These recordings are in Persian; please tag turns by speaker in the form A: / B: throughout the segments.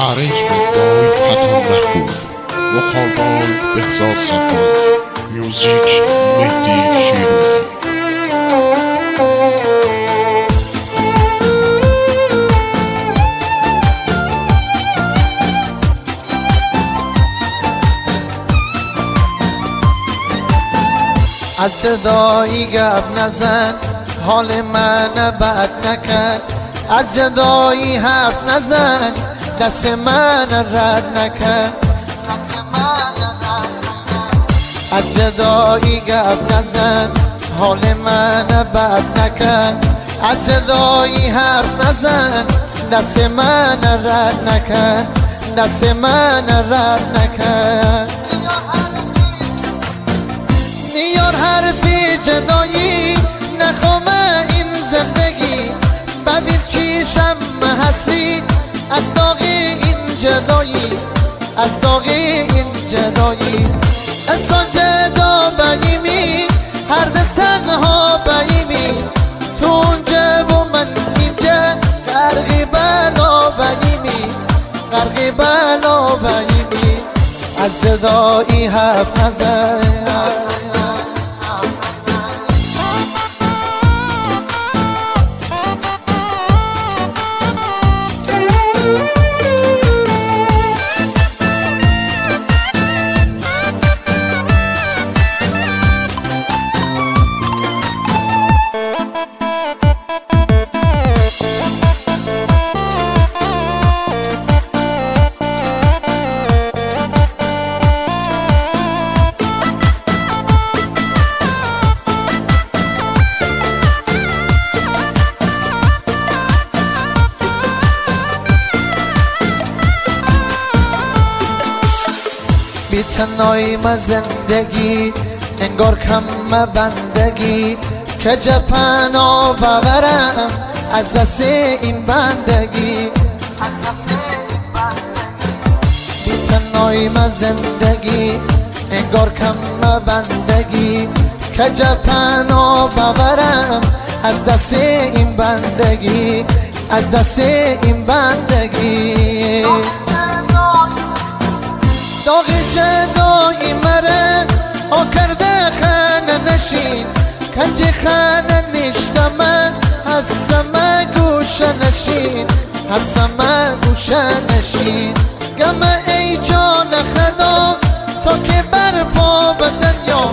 A: Arrangement by Hassan Mahmoud. Vocal by Behzad Saddam. Music Mehdi Shirozi.
B: از جدایی گپ نزن، حال من بد نکن. از جدایی حرف نزن، دست من رد نکن. از جدایی گپ نزن، حال من بد نکن. از جدایی حرف نزن، دست من رد نکن. دست من رد نکن. نیار حرفی جدایی، نخوامه این زندگی. ببین چیشم هستی از داغ این جدایی، از داغ این جدایی. اصلا جدا باییمی، هر ده تنها باییمی. تو اونجا و من اینجا، غرقی بلا باییمی، غرقی بلا باییمی. از جدایی حرف نزن. بی تنهایی من زندگی، انگار کم بندگی. که جپنا ببرم از دست این بندگی. بی تنهایی من زندگی، انگار کم بندگی. که جپنا ببرم از دست این بندگی، از دست این بندگی. داغ جدایی مره آ کرده خانه نشین. کنج خانه نشتمه هستمه گوشه نشین، هستمه گوشه نشین. گمه ای جان خدا تا که برپا به دنیا.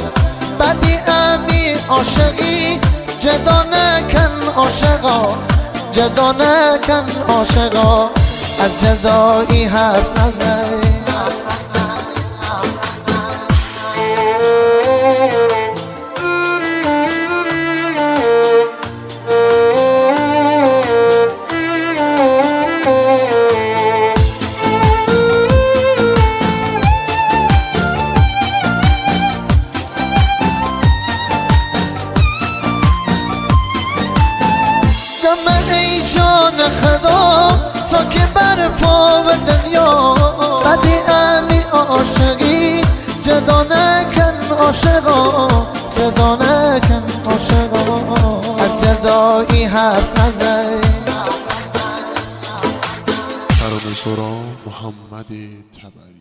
B: بدی امی عاشقی جدا نکن عاشقا، جدا نکن عاشقا. از جدایی حرف نزن. گمه ای جان خدا تا که برپا به دنیا. بدی امی عاشقی جدا نکن عاشقا، جدا نکن عاشقا. از جدایی حرف نزن.
A: ترانه‌سرا محمد تبری.